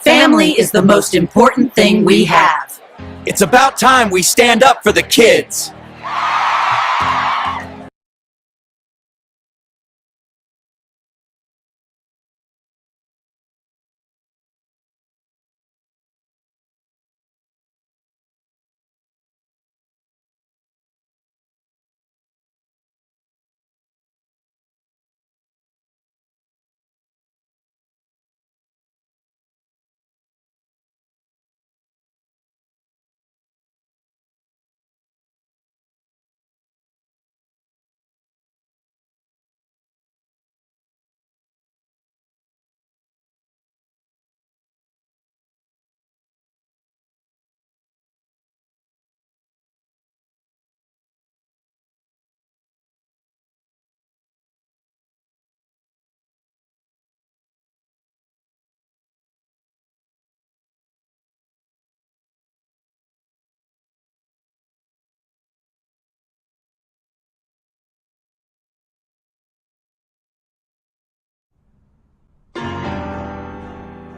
Family is the most important thing we have. It's about time we stand up for the kids.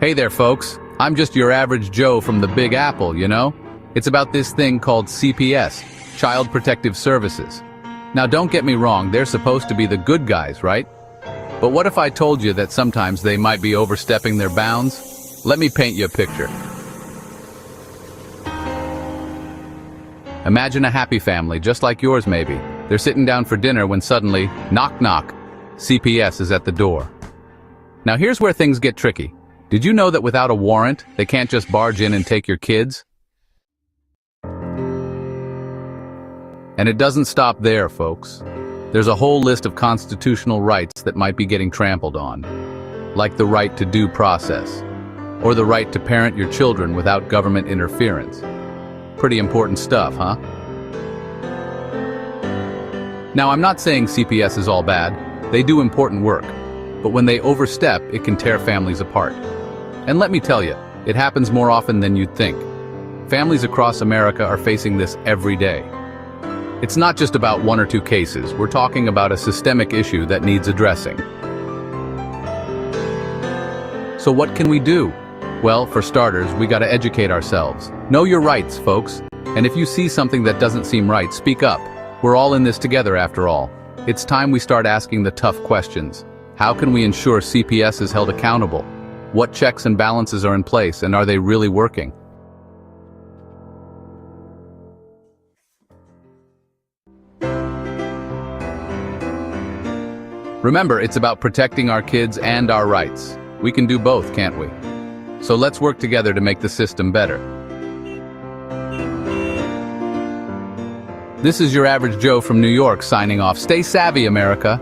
Hey there, folks. I'm just your average Joe from the Big Apple, you know? It's about this thing called CPS, Child Protective Services. Now, don't get me wrong, they're supposed to be the good guys, right? But what if I told you that sometimes they might be overstepping their bounds? Let me paint you a picture. Imagine a happy family, just like yours maybe. They're sitting down for dinner when suddenly, knock knock, CPS is at the door. Now here's where things get tricky. Did you know that without a warrant, they can't just barge in and take your kids? And it doesn't stop there, folks. There's a whole list of constitutional rights that might be getting trampled on, like the right to due process, or the right to parent your children without government interference. Pretty important stuff, huh? Now, I'm not saying CPS is all bad. They do important work. But when they overstep, it can tear families apart. And let me tell you, it happens more often than you'd think. Families across America are facing this every day. It's not just about one or two cases. We're talking about a systemic issue that needs addressing. So what can we do? Well, for starters, we gotta educate ourselves. Know your rights, folks. And if you see something that doesn't seem right, speak up. We're all in this together after all. It's time we start asking the tough questions. How can we ensure CPS is held accountable? What checks and balances are in place, and are they really working? Remember, it's about protecting our kids and our rights. We can do both, can't we? So let's work together to make the system better. This is your average Joe from New York signing off. Stay savvy, America.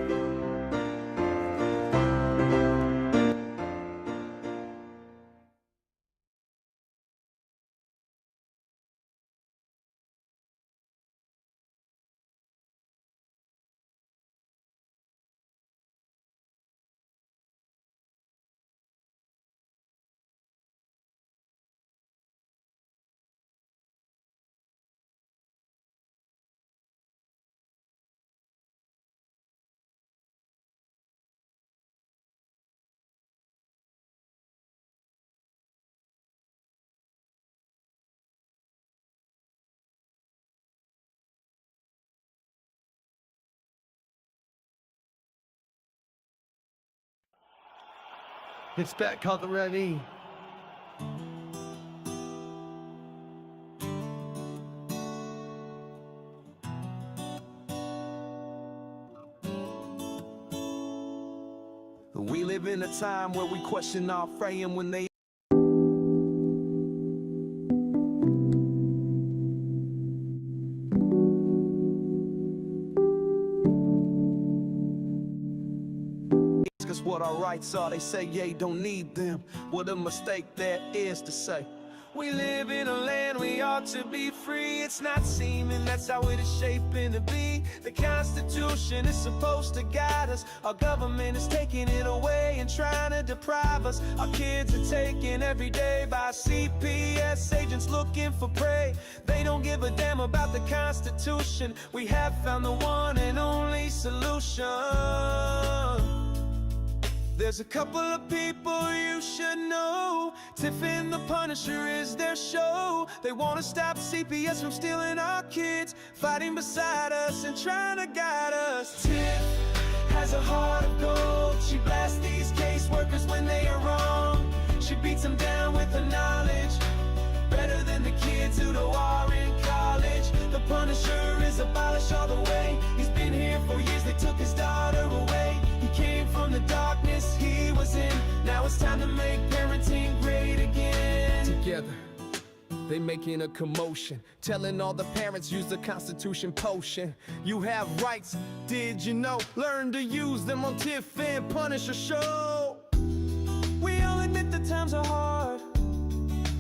It's back called the Ready. We live in a time where we question our frame when they ask us what our rights are. They say, yeah, don't need them. What a mistake that is to say. We live in a land we ought to be free. It's not seeming that's how it is shaping to be. The Constitution is supposed to guide us. Our government is taking it away and trying to deprive us. Our kids are taken every day by CPS agents looking for prey. They don't give a damn about the Constitution. We have found the one and only solution. There's a couple of people you should know. Tiff and the Punisher is their show. They wanna stop CPS from stealing our kids, fighting beside us and trying to guide us. Tiff has a heart of gold. She blasts these caseworkers when they are wrong. She beats them down with her knowledge, better than the kids who are in college. The Punisher is abolished all the way. He's been here for years, they took his daughter away. He came from the darkness he was in. Now it's time to make parenting great again. Together, they making a commotion, telling all the parents use the Constitution potion. You have rights, did you know? Learn to use them on Tiff and Punisher show. We all admit the times are hard.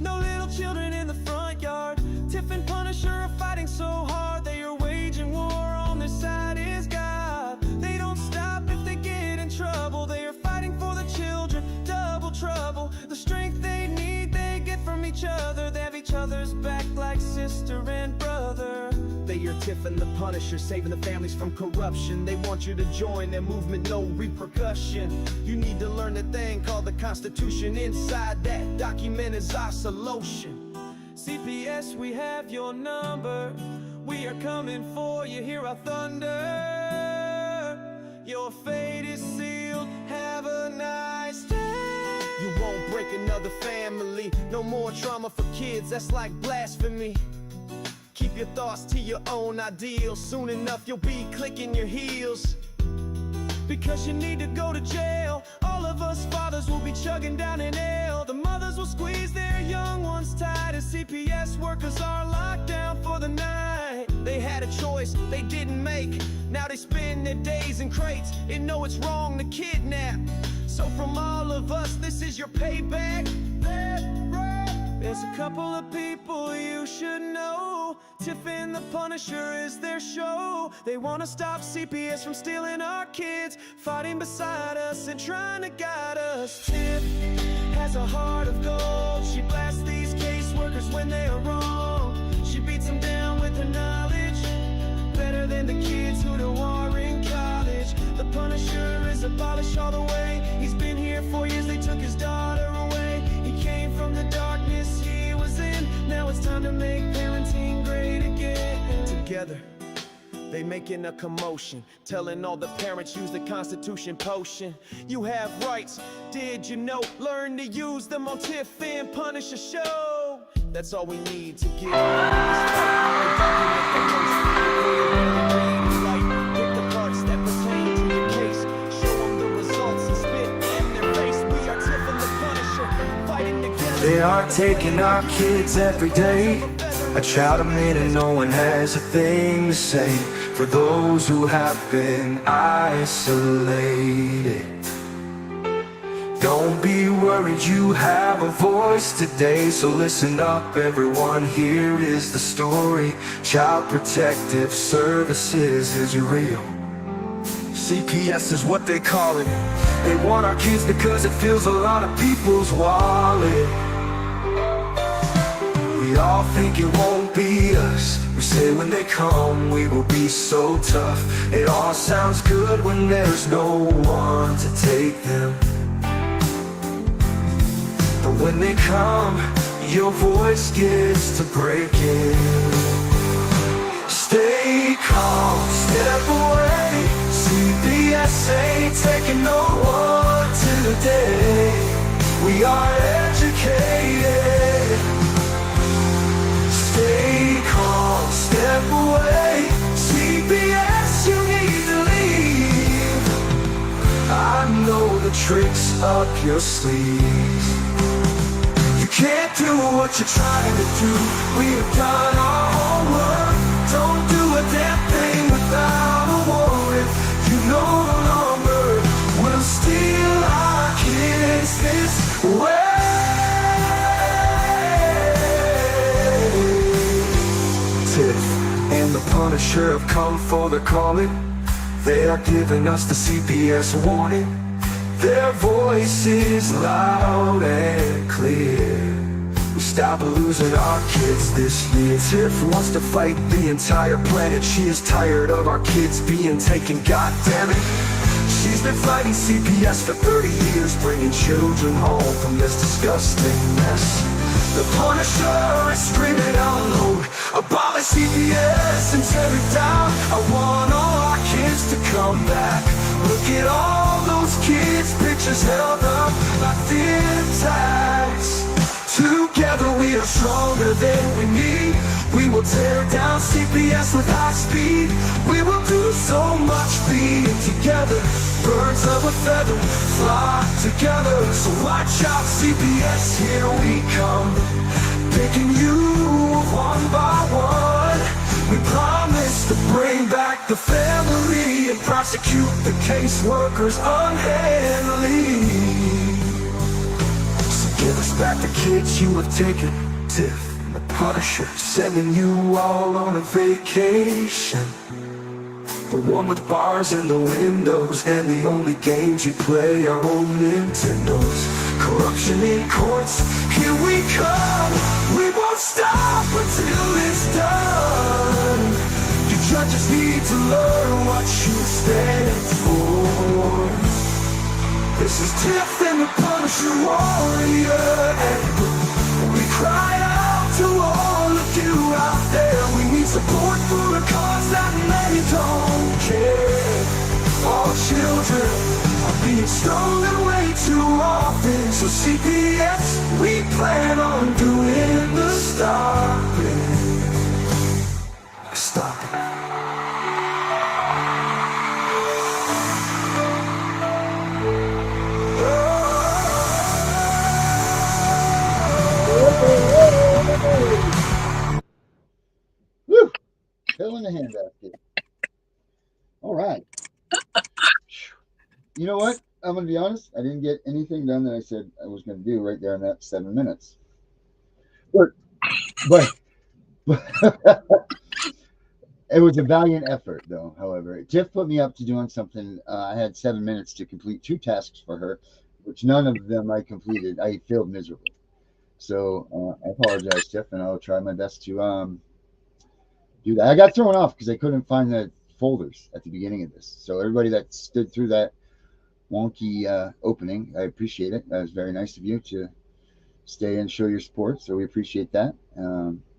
No little children in the front yard. Tiff and Punisher are fighting so hard. They are waging war, on their side is God. They don't stop if they get in trouble. They are fighting for the children, double trouble. The strength they need, they get from each other. They have each other's back like sister and brother. They are Tiff and the Punisher, saving the families from corruption. They want you to join their movement, no repercussion. You need to learn the thing called the Constitution. Inside that document is our solution. CPS, we have your number. We are coming for you, hear our thunder. Your fate is sealed, have a nice day. You won't break another family. No more trauma for kids, that's like blasphemy. Keep your thoughts to your own ideals. Soon enough you'll be clicking your heels, because you need to go to jail. All of us fathers will be chugging down an ale. The mothers will squeeze their young ones tight, as CPS workers are locked down for the night. they had a choice they didn't make. Now they spend their days in crates and know it's wrong to kidnap. So from all of us, this is your payback. There's a couple of people you should know. Tiff and the Punisher is their show. They wanna stop CPS from stealing our kids, fighting beside us and trying to guide us. Tiff has a heart of gold. She blasts these caseworkers when they are wrong. She beats them down with her knowledge, better than the kids who are in college. The Punisher is abolished all the way. He's been here for years, they took his daughter away. He came from the darkness he was in. Now it's time to make parenting great again. Together, they making a commotion, telling all the parents use the Constitution potion. You have rights, did you know? Learn to use them on Tiff and Punisher show. That's all we need to get pick the parts that pertain to your case. Show them the results and spit in their face. We are Tiff and the Punisher, fighting together. They are taking our kids every day. A child a minute, no one has a thing to say. For those who have been isolated, don't be worried, you have a voice today. So listen up everyone, here is the story. Child Protective Services is real. CPS is what they call it. They want our kids because it fills a lot of people's wallet. We all think it won't be us. We say when they come we will be so tough. It all sounds good when there's no one to take them. But when they come, your voice gets to breaking. Stay calm, step away. CPS ain't taking no one today. We are educated. Stay calm, step away. CPS, you need to leave. I know the tricks up your sleeve. You can't do what you're trying to do. We've done our homework. Don't do a damn thing without a warrant. You no longer will steal our kids this way. Tiff and the Punisher have come for the calling. They are giving us the CPS warning. Their voice is loud and clear. We stop losing our kids this year. Tiff wants to fight the entire planet. She is tired of our kids being taken, God damn it. She's been fighting CPS for 30 years, bringing children home from this disgusting mess. The Punisher is screaming out loud, abolish CPS and tear it down. I want all our kids to come back. Look at all those kids' pictures held up like thin tags. Together we are stronger than we need. We will tear down CPS with high speed. We will do so much being together. Birds of a feather flock together. So watch out CPS, here we come. Picking you one by one. We promise to bring back the family and prosecute the caseworkers unhandily. Give us back the kids you have taken. Tiff and the Punisher sending you all on a vacation. The one with bars in the windows and the only games you play are old Nintendos. Corruption in courts, here we come. We won't stop until it's done. You judges need to learn what you stand for. This is Tiff and the Punisher warrior, and we cry out to all of you out there. We need support for a cause that many don't care. All children are being stolen way too often. So CPS, we plan on doing the stopping. Stop it. Woo! Fill in the handbasket. All right. You know what? I'm going to be honest. I didn't get anything done that I said I was going to do right there in that 7 minutes. But it was a valiant effort, though. However, Tiff put me up to doing something. I had 7 minutes to complete 2 tasks for her, which none of them I completed. I failed miserably. So I apologize, Tiff, and I'll try my best to do that. I got thrown off because I couldn't find the folders at the beginning of this. So everybody that stood through that wonky opening, I appreciate it. That was very nice of you to stay and show your support. So we appreciate that.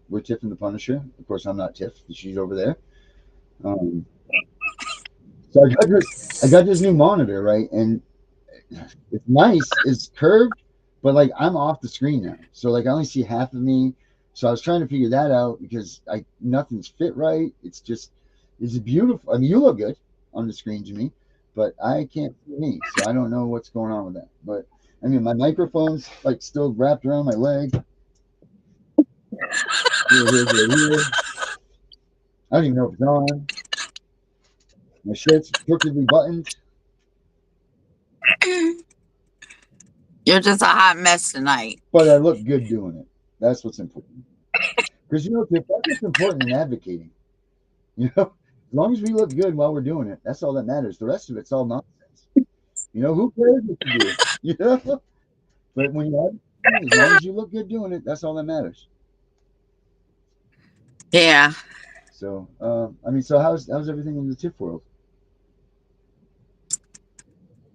We're Tiff and the Punisher. Of course, I'm not Tiff. She's over there. So I got this new monitor, right? And it's nice. It's curved. But like I'm off the screen now, so like I only see half of me. So I was trying to figure that out because nothing's fit right. It's beautiful. I mean, you look good on the screen to me, but I can't see me, so I don't know what's going on with that. But I mean, my microphone's like still wrapped around my leg. Here. I don't even know if it's on. My shirt's crookedly buttoned. You're just a hot mess tonight. But I look good doing it. That's what's important. Because you know, that's what's important in advocating. You know, as long as we look good while we're doing it, that's all that matters. The rest of it's all nonsense. You know, who cares what you do? You know? But when you advocate, as long as you look good doing it, that's all that matters. Yeah. So, I mean, so how's everything in the Tiff world?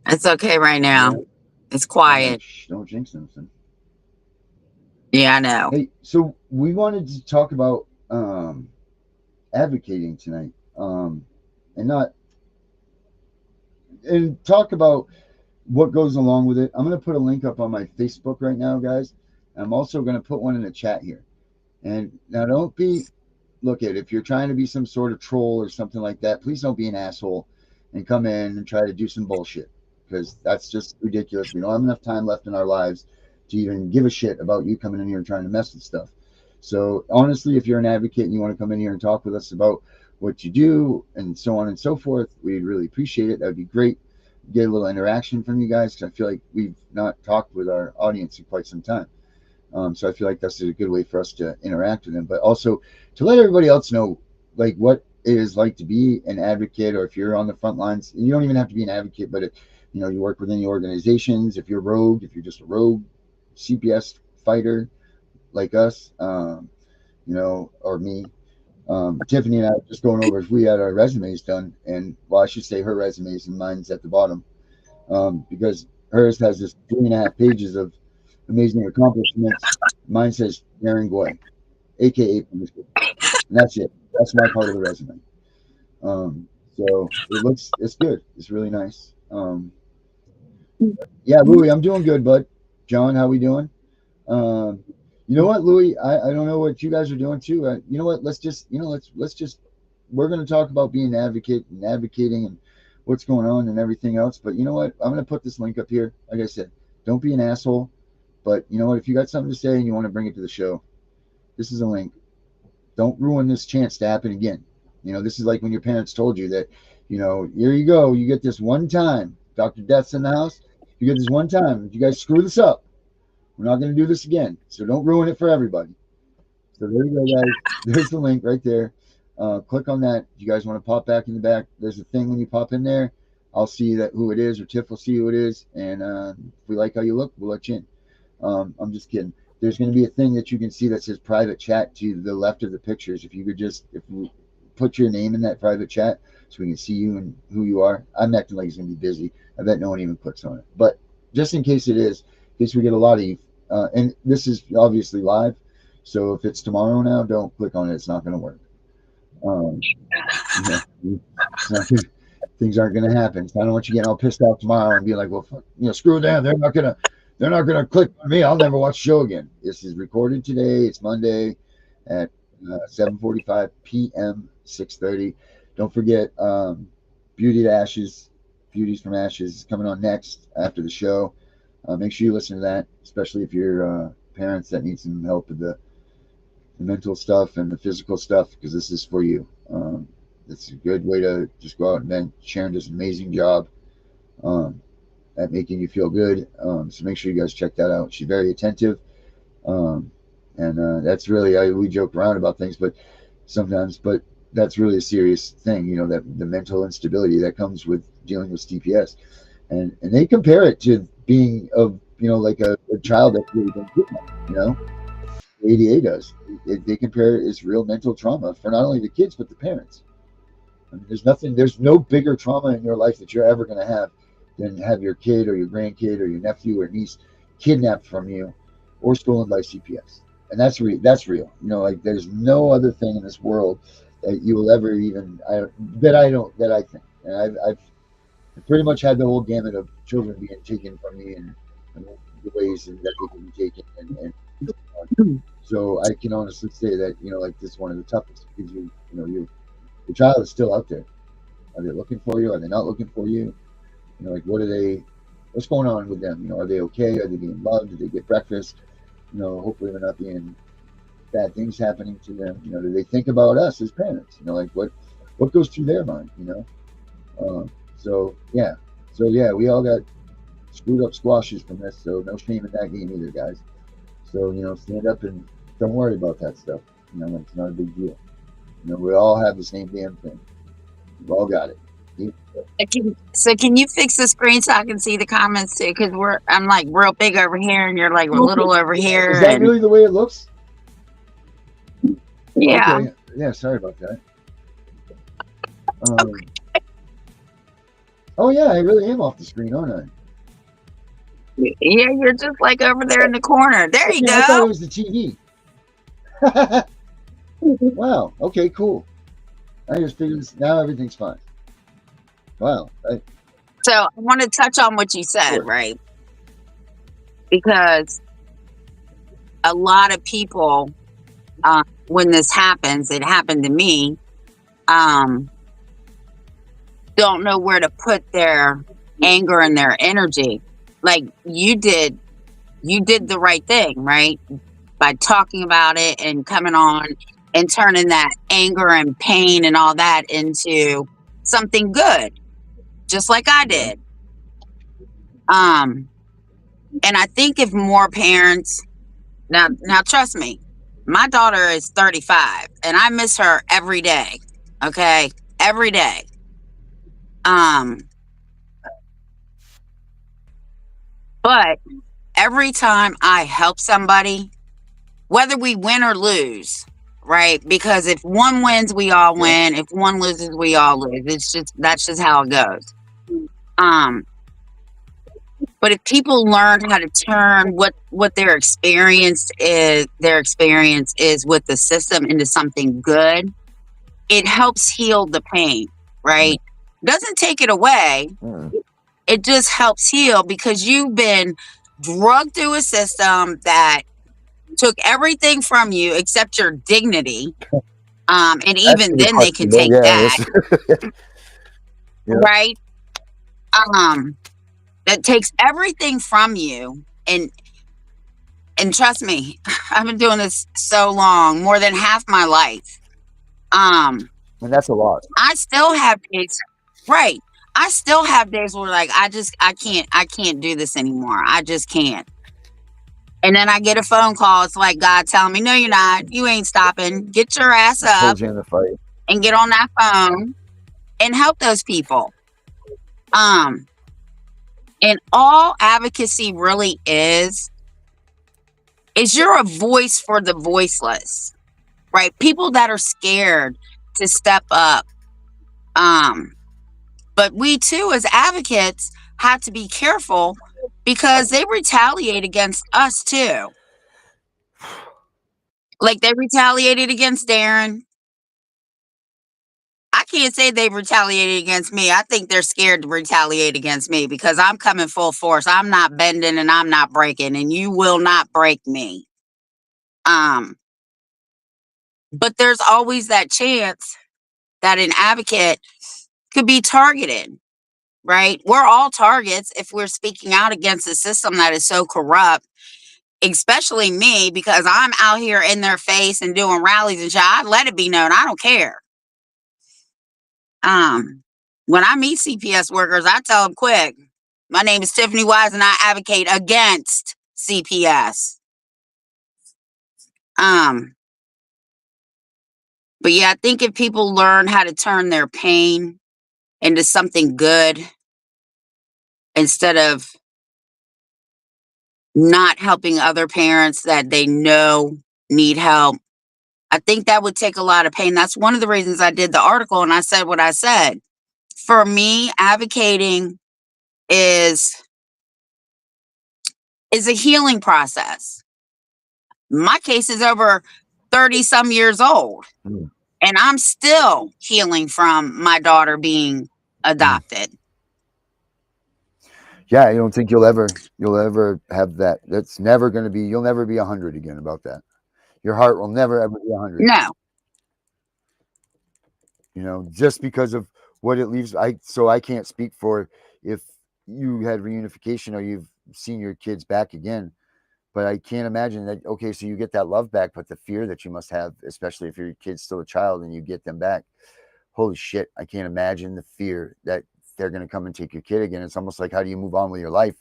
It's okay right now. Yeah. It's quiet. Don't jinx something. Yeah, I know. Hey, so we wanted to talk about advocating tonight, and talk about what goes along with it. I'm going to put a link up on my Facebook right now, guys. I'm also going to put one in the chat here. And now look at if you're trying to be some sort of troll or something like that, please don't be an asshole and come in and try to do some bullshit, because that's just ridiculous. We don't have enough time left in our lives to even give a shit about you coming in here and trying to mess with stuff. So honestly, if you're an advocate and you want to come in here and talk with us about what you do and so on and so forth, we'd really appreciate it. That would be great. Get a little interaction from you guys, because I feel like we've not talked with our audience in quite some time. So I feel like that's a good way for us to interact with them, but also to let everybody else know like what it is like to be an advocate, or if you're on the front lines. You don't even have to be an advocate, but you know, you work within the organizations. If you're just a rogue CPS fighter like us, you know, or me, Tiffany and I were just going over if we had our resumes done, and well, I should say her resumes and mine's at the bottom, because hers has this 3.5 pages of amazing accomplishments. Mine says daring boy, aka promiscuous. And that's it. That's my part of the resume. So it's good. It's really nice. Yeah, Louis, I'm doing good, bud. John, how we doing? Um, you know what, Louis? I don't know what you guys are doing too. You know what? Let's just we're going to talk about being an advocate and advocating and what's going on and everything else. But you know what? I'm going to put this link up here. Like I said, don't be an asshole. But you know what? If you got something to say and you want to bring it to the show, this is a link. Don't ruin this chance to happen again. You know, this is like when your parents told you that, you know, here you go. You get this one time. Dr. Death's in the house. You get this one time. If you guys screw this up, we're not going to do this again. So don't ruin it for everybody. So there you go, guys. There's the link right there. Click on that. If you guys want to pop back in the back, there's a thing when you pop in there. I'll see that who it is, or Tiff will see who it is. And if we like how you look, we'll let you in. I'm just kidding. There's going to be a thing that you can see that says private chat to the left of the pictures. If you could if we put your name in that private chat so we can see you and who you are. I'm acting like it's going to be busy. I bet no one even clicks on it. But just in case it is, in case we get a lot of you, and this is obviously live. So if it's tomorrow now, don't click on it. It's not going to work. Things aren't going to happen. So I don't want you getting all pissed off tomorrow and be like, well, fuck, screw them. They're not going to click on me. I'll never watch the show again. This is recorded today. It's Monday at 7:45 p.m. 6:30. Don't forget, Beauties from Ashes is coming on next after the show. Make sure you listen to that, especially if you're parents that need some help with the mental stuff and the physical stuff, because this is for you. It's a good way to just go out and vent. Sharon does an amazing job at making you feel good. So make sure you guys check that out. She's very attentive. And that's really, we joke around about things, but that's really a serious thing, that the mental instability that comes with dealing with CPS. And they compare it to being like a child that's really been kidnapped, ADA does. They compare it as real mental trauma for not only the kids, but the parents. I mean, there's no bigger trauma in your life that you're ever going to have than have your kid or your grandkid or your nephew or niece kidnapped from you or stolen by CPS. And that's real. Like there's no other thing in this world that you will ever even, that I think. And I've pretty much had the whole gamut of children being taken from me and the ways that they can be taken. And so I can honestly say that, like this is one of the toughest, because your child is still out there. Are they looking for you? Are they not looking for you? Like what's going on with them? Are they okay? Are they being loved? Do they get breakfast? Hopefully they're not being bad things happening to them. Do they think about us as parents? Like what goes through their mind? So yeah, we all got screwed up squashes from this. So no shame in that game either, guys. So stand up and don't worry about that stuff. It's not a big deal. We all have the same damn thing. We've all got it. So can you fix the screen so I can see the comments too? Because I'm like real big over here and you're like a little over here. Is that really the way it looks? Yeah. Okay. Yeah. Sorry about that. Oh yeah, I really am off the screen, aren't I? Yeah, you're just like over there in the corner. There you go. I thought it was the TV. Wow. Okay. Cool. I just figured now everything's fine. Wow. So I want to touch on what you said, Sure. right? Because a lot of people, when this happens, it happened to me, don't know where to put their anger and their energy. Like you did the right thing, right? By talking about it and coming on and turning that anger and pain and all that into something good, just like I did. And I think if more parents, now trust me, my daughter is 35 and I miss her every day. Okay. Every day. But every time I help somebody, whether we win or lose, right? Because if one wins, we all win. If one loses, we all lose. That's just how it goes. Um, but if people learn how to turn what their experience is with the system into something good, it helps heal the pain, right? Doesn't take it away. It just helps heal because you've been drugged through a system that took everything from you except your dignity. And even then they can take that, Yeah. right? That takes everything from you. And trust me, I've been doing this so long, more than half my life. And that's a lot. I still have days, right? I still have days where like I can't do this anymore. I just can't. And then I get a phone call. It's like God telling me, "No, you're not. You ain't stopping. Get your ass up Holds you in the fight. and get on that phone and help those people." And all advocacy really is you're a voice for the voiceless, right? People that are scared to step up. But we too, as advocates, have to be careful because they retaliate against us too. Like they retaliated against Darren. I can't say they retaliated against me. I think they're scared to retaliate against me because I'm coming full force. I'm not bending and I'm not breaking, and you will not break me. But there's always that chance that an advocate could be targeted, right? We're all targets if we're speaking out against a system that is so corrupt, especially me, because I'm out here in their face and doing rallies and shit. I let it be known. I don't care. When I meet CPS workers, I tell them quick, my name is Tiffany Wise and I advocate against CPS. But yeah, I think if people learn how to turn their pain into something good instead of not helping other parents that they know need help, I think that would take a lot of pain. That's one of the reasons I did the article and I said what I said. For me, advocating is a healing process. My case is over 30 some years old, and I'm still healing from my daughter being adopted. Yeah, I don't think you'll ever have that. That's never going to be. You'll never be 100 again about that. Your heart will never ever be 100. No. You know, just because of what it leaves. I can't speak for if you had reunification or you've seen your kids back again, but I can't imagine that. Okay, so you get that love back, but the fear that you must have, especially if your kid's still a child and you get them back, holy shit, I can't imagine the fear that they're going to come and take your kid again. It's almost like, how do you move on with your life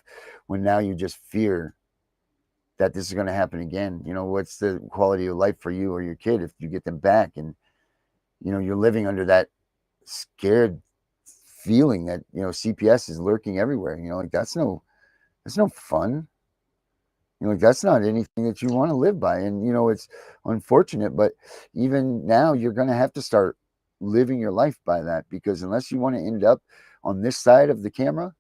when now you just fear that this is going to happen again? You know, what's the quality of life for you or your kid if you get them back and, you know, you're living under that scared feeling that, you know, CPS is lurking everywhere. You know, like that's no fun. You know, like that's not anything that you want to live by. And, you know, it's unfortunate, but even now you're going to have to start living your life by that, because unless you want to end up on this side of the camera,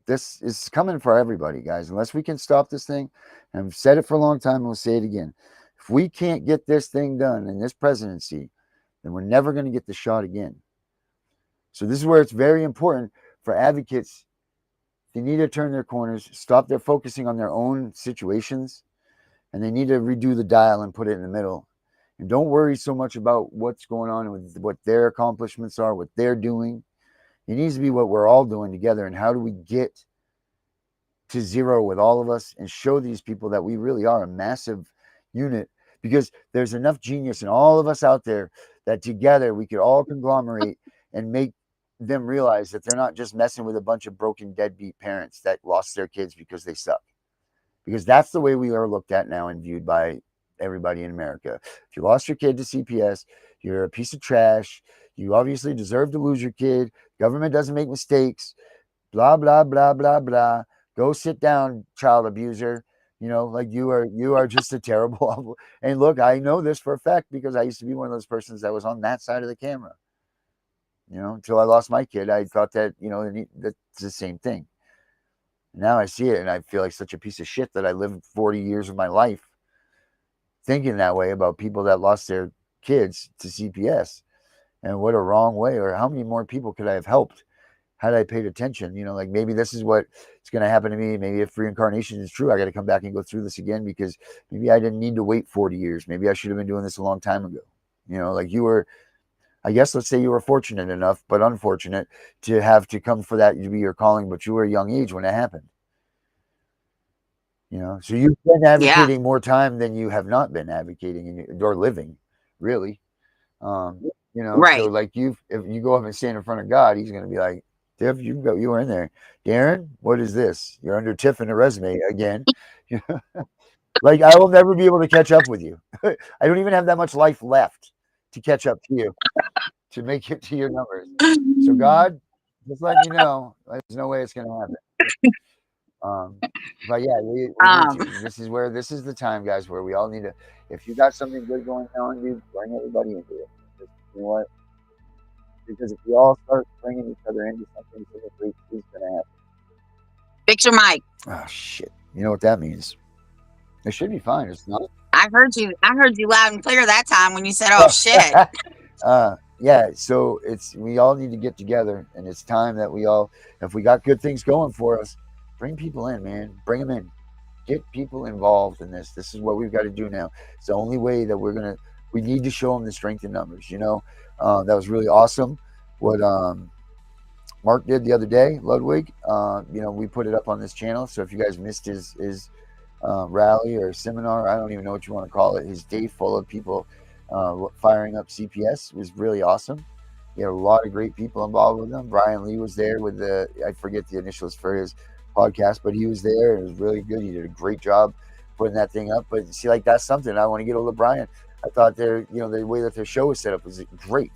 this is coming for everybody, guys. Unless we can stop this thing, and I've said it for a long time, and we'll say it again. If we can't get this thing done in this presidency, then we're never going to get the shot again. So this is where it's very important for advocates. They need to turn their corners, stop their focusing on their own situations, and they need to redo the dial and put it in the middle. And don't worry so much about what's going on with what their accomplishments are, what they're doing. It needs to be what we're all doing together, and how do we get to zero with all of us and show these people that we really are a massive unit, because there's enough genius in all of us out there that together we could all conglomerate and make them realize that they're not just messing with a bunch of broken deadbeat parents that lost their kids because they suck. Because that's the way we are looked at now and viewed by everybody in America. If you lost your kid to CPS, you're a piece of trash. You obviously deserve to lose your kid. Government doesn't make mistakes. Blah, blah, blah, blah, blah. Go sit down, child abuser. You know, like you are just a terrible. And look, I know this for a fact because I used to be one of those persons that was on that side of the camera. You know, until I lost my kid, I thought that, you know, that's the same thing. Now I see it and I feel like such a piece of shit that I lived 40 years of my life thinking that way about people that lost their kids to CPS. And what a wrong way, or how many more people could I have helped had I paid attention? You know, like maybe this is what is going to happen to me. Maybe if reincarnation is true, I got to come back and go through this again because maybe I didn't need to wait 40 years. Maybe I should have been doing this a long time ago. You know, like you were, I guess, let's say you were fortunate enough, but unfortunate to have to come for that to be your calling, but you were a young age when it happened. You know, so you've been advocating more time than you have not been advocating or living, really. You know, Right. so like if you go up and stand in front of God, he's going to be like, Tiff, you were in there. Darren, what is this? You're under Tiff in a resume again. Like I will never be able to catch up with you. I don't even have that much life left to catch up to you, to make it to your numbers. So God, just let you know, there's no way it's going to happen. But yeah, we need to. This is the time, guys, where we all need to. If you got something good going on, dude, bring everybody into it. Just, you know what? Because if we all start bringing each other into something great is going to happen. Fix your mic. Oh shit! You know what that means? It should be fine. It's not. I heard you loud and clear that time when you said, "Oh shit." Yeah. So we all need to get together, and it's time that we all, if we got good things going for us, bring people in, man. Bring them in. Get people involved in this. This is what we've got to do now. It's the only way that we need to show them the strength in numbers. You know, that was really awesome. What Mark did the other day, Ludwig. You know, we put it up on this channel. So if you guys missed his rally or seminar, I don't even know what you want to call it. His day full of people firing up CPS was really awesome. He had a lot of great people involved with him. Brian Lee was there with I forget the initials for his podcast, but he was there. It was really good. He did a great job putting that thing up. But see, like that's something I want to get over to Brian. I thought the way that their show was set up was great.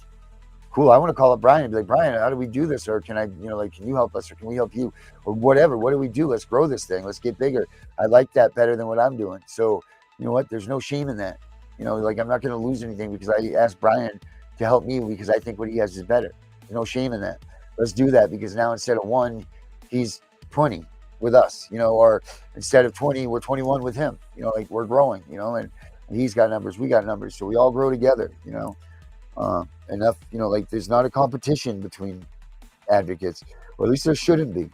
Cool. I want to call up Brian and be like, Brian, how do we do this? Or can I, can you help us? Or can we help you? Or whatever. What do we do? Let's grow this thing. Let's get bigger. I like that better than what I'm doing. So, you know what? There's no shame in that. I'm not going to lose anything because I asked Brian to help me because I think what he has is better. There's no shame in that. Let's do that because now instead of 1, he's 20 with us, or instead of 20, we're 21 with him, like we're growing, and he's got numbers, we got numbers. So we all grow together, enough, like there's not a competition between advocates, or at least there shouldn't be.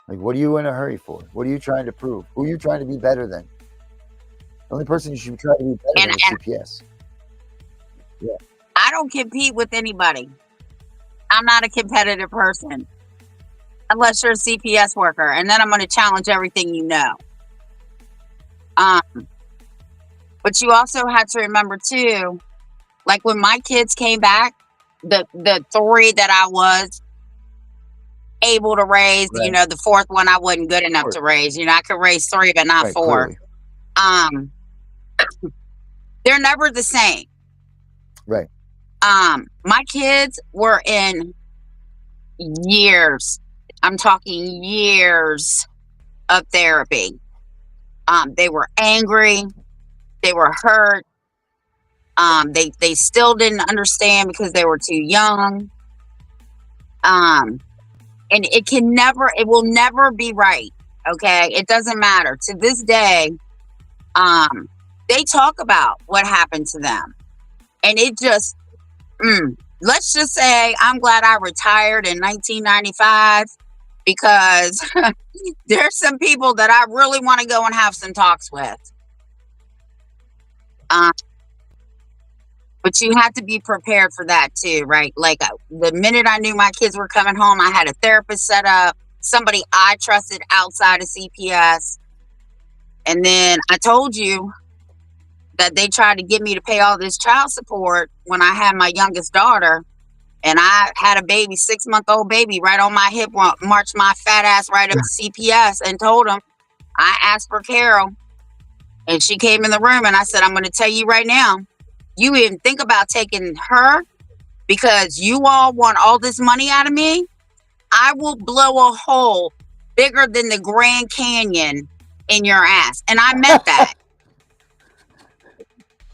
Like, what are you in a hurry for? What are you trying to prove? Who are you trying to be better than? The only person you should try to be better than is CPS. Yeah. I don't compete with anybody. I'm not a competitive person. Unless you're a CPS worker, and then I'm going to challenge everything you know. But you also have to remember too, like when my kids came back, the 3 that I was able to raise, right. The 4th one I wasn't good enough to raise. I could raise 3, but not 4. Clearly. They're never the same. Right. My kids were in years. I'm talking years of therapy. They were angry. They were hurt. They still didn't understand because they were too young. And it will never be right. Okay. It doesn't matter. To this day, they talk about what happened to them. And it just, let's just say I'm glad I retired in 1995 because there's some people that I really want to go and have some talks with. But you have to be prepared for that too, right? Like the minute I knew my kids were coming home, I had a therapist set up, somebody I trusted outside of CPS. And then I told you that they tried to get me to pay all this child support when I had my youngest daughter. And I had a baby, 6-month-old baby right on my hip, marched my fat ass right up to CPS and told them, I asked for Carol. And she came in the room and I said, I'm going to tell you right now, you even think about taking her because you all want all this money out of me. I will blow a hole bigger than the Grand Canyon in your ass. And I meant that.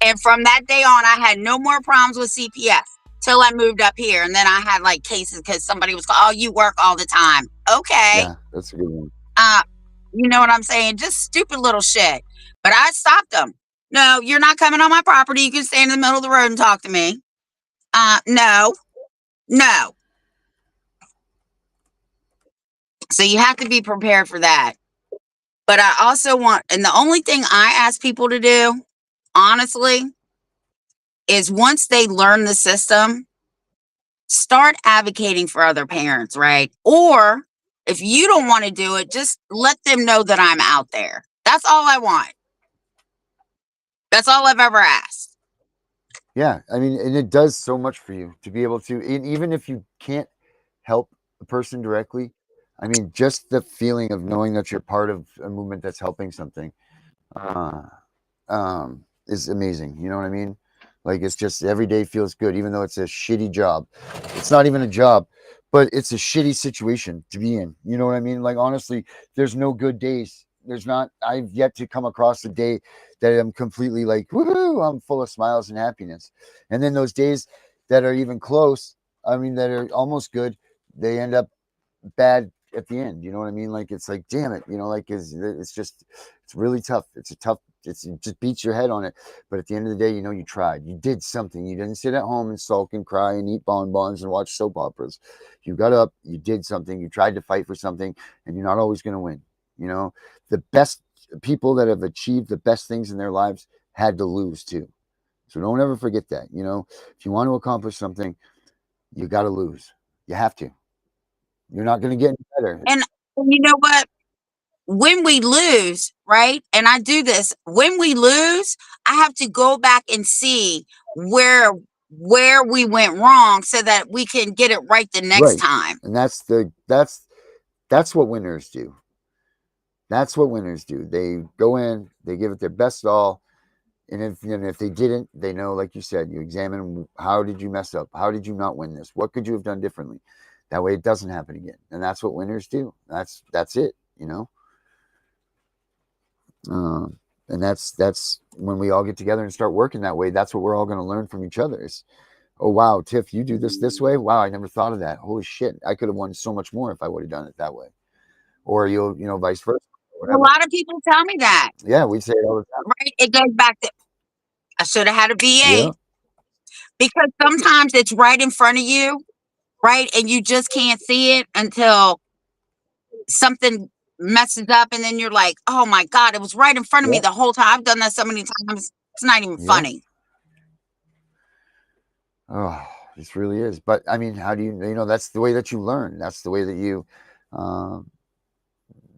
And from that day on, I had no more problems with CPS till I moved up here. And then I had like cases because somebody was, oh, you work all the time. Okay. Yeah, that's a good one. You know what I'm saying? Just stupid little shit. But I stopped them. No, you're not coming on my property. You can stand in the middle of the road and talk to me. No. So you have to be prepared for that. But I also want, and the only thing I ask people to do, honestly, is once they learn the system, start advocating for other parents, right? Or if you don't want to do it, just let them know that I'm out there. That's all I want. That's all I've ever asked. Yeah, I mean, and it does so much for you to be able to, and even if you can't help a person directly, I mean, just the feeling of knowing that you're part of a movement that's helping something is amazing. You know what I mean? Like, it's just every day feels good, even though it's a shitty job. It's not even a job, but it's a shitty situation to be in. You know what I mean? Like, honestly, there's no good days. There's not, I've yet to come across a day that I'm completely like, woohoo, I'm full of smiles and happiness. And then those days that are even close, I mean, that are almost good, they end up bad at the end. You know what I mean? Like, it's like, damn it, you know, like, it's just, it's really tough. It just beats your head on it. But at the end of the day, you know, you tried, you did something. You didn't sit at home and sulk and cry and eat bonbons and watch soap operas. You got up, you did something, you tried to fight for something, and you're not always going to win. You know, the best people that have achieved the best things in their lives had to lose too. So don't ever forget that. You know, if you want to accomplish something, you got to lose. You have to. You're not going to get any better. And you know what? When we lose, right? And I do this, when we lose, I have to go back and see where we went wrong so that we can get it right the next time. And that's what winners do. That's what winners do. They go in, they give it their best all. And if they didn't, they know, like you said, you examine, how did you mess up? How did you not win this? What could you have done differently? That way it doesn't happen again. And that's what winners do. That's it, you know? And that's when we all get together and start working that way. That's what we're all going to learn from each other. Is, oh, wow, Tiff, you do this way? Wow, I never thought of that. Holy shit, I could have won so much more if I would have done it that way. Or you know, vice versa. A lot of people tell me that. Yeah, we say it all the time. Right? It goes back to, I should have had a VA. Yeah. Because sometimes it's right in front of you, right? And you just can't see it until something messes up, and then you're like, oh my God, it was right in front of me the whole time. I've done that so many times, it's not even funny. Oh, this really is. But I mean, how do you know, that's the way that you learn. That's the way that you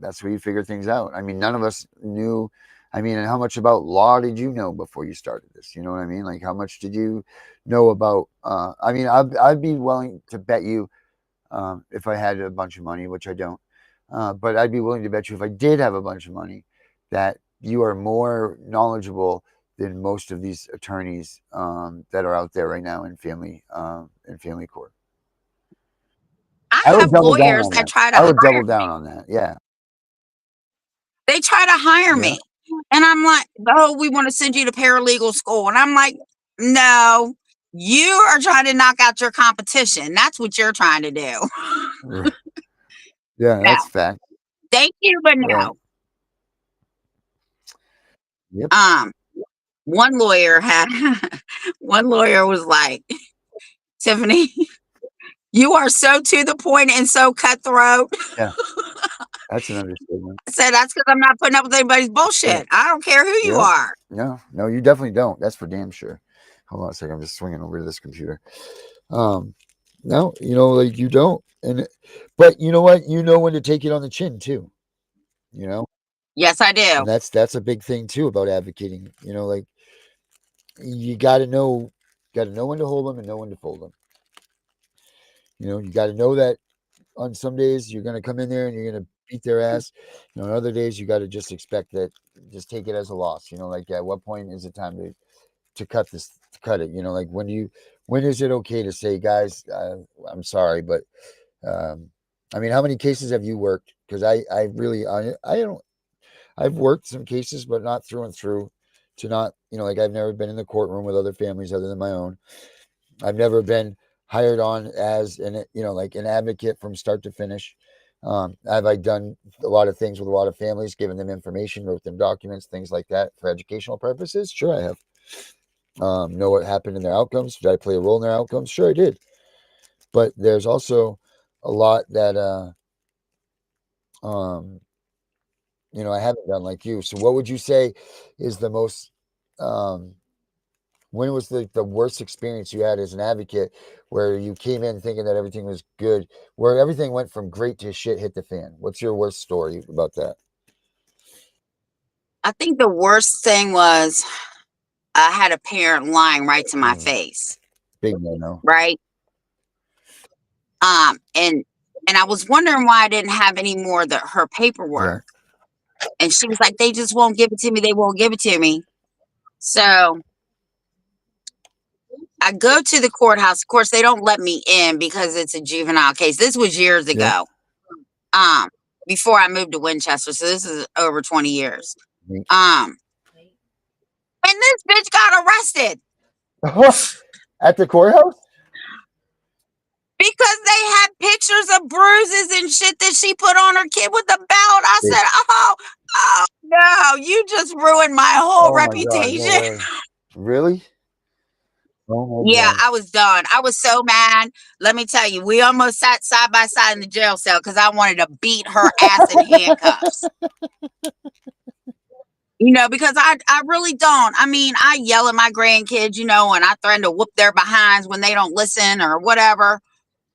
that's where you figure things out. I mean, none of us knew. I mean, and how much about law did you know before you started this? You know what I mean? Like, how much did you know about I mean, I'd be willing to bet you if I had a bunch of money, which I don't, but I'd be willing to bet you if I did have a bunch of money that you are more knowledgeable than most of these attorneys that are out there right now in family court. I have lawyers that try to I would double down on that. Yeah. They try to hire me. And I'm like, oh, we want to send you to paralegal school. And I'm like, no, you are trying to knock out your competition. That's what you're trying to do. Yeah, that's fact. Thank you, but no. Yep. One lawyer was like, Tiffany, you are so to the point and so cutthroat. Yeah. That's an understatement. I said, that's because I'm not putting up with anybody's bullshit. Yeah. I don't care who you are. No, you definitely don't. That's for damn sure. Hold on a second. I'm just swinging over to this computer. No, you know, like, you don't. But you know what? You know when to take it on the chin too. You know? Yes, I do. And that's a big thing too about advocating. You know, like, you got to know when to hold them and know when to fold them. You know, you got to know that on some days you're going to come in there and you're going to beat their ass. You know, on other days you got to just expect that, just take it as a loss. You know, like, at what point is it time to cut it? You know, like, when is it okay to say, guys, I'm sorry, but I mean, how many cases have you worked? Because I I've worked some cases, but not through and through. To not, like I've never been in the courtroom with other families other than my own. I've never been hired on as like an advocate from start to finish. Have I done a lot of things with a lot of families, given them information, wrote them documents, things like that for educational purposes? Sure, I have. Know what happened in their outcomes? Did I play a role in their outcomes? Sure, I did. But there's also a lot that I haven't done like you. So what would you say is the most when was the worst experience you had as an advocate where you came in thinking that everything was good, where everything went from great to shit hit the fan? What's your worst story about that? I think the worst thing was I had a parent lying right to my Mm, face, big no. right? And I was wondering why I didn't have any more of her Yeah. paperwork. And she was like, they just won't give it to me. They won't give it to me. So I go to the courthouse. Of course, they don't let me in because it's a juvenile case. This was years Yeah. ago, before I moved to Winchester. So this is over 20 years. Neat. And this bitch got arrested At the courthouse? because they had pictures of bruises and shit that she put on her kid with the belt. I Yeah. said, oh no, you just ruined my whole Oh my God, no reputation. way. Really? Oh my Yeah, God. I was done. I was so mad. Let me tell you, we almost sat side by side in the jail cell because I wanted to beat her ass in handcuffs. Because I really don't. I mean, I yell at my grandkids, and I threaten to whoop their behinds when they don't listen or whatever.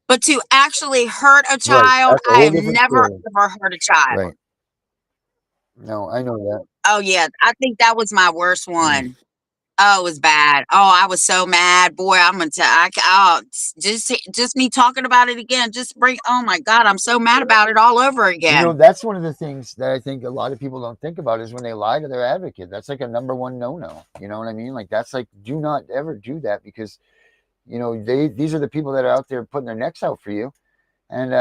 But to actually hurt a Right. child, That's a I whole have different never, story. ever hurt a child. Right. No, I know that. Oh, yeah. I think that was my worst Mm. one. Oh, it was bad. Oh, I was so mad. Boy, I'm going to tell just me talking about it again. Oh my God, I'm so mad about it all over again. That's one of the things that I think a lot of people don't think about is when they lie to their advocate. That's like a number one no-no. You know what I mean? Like that's like, do not ever do that because, these are the people that are out there putting their necks out for you. And,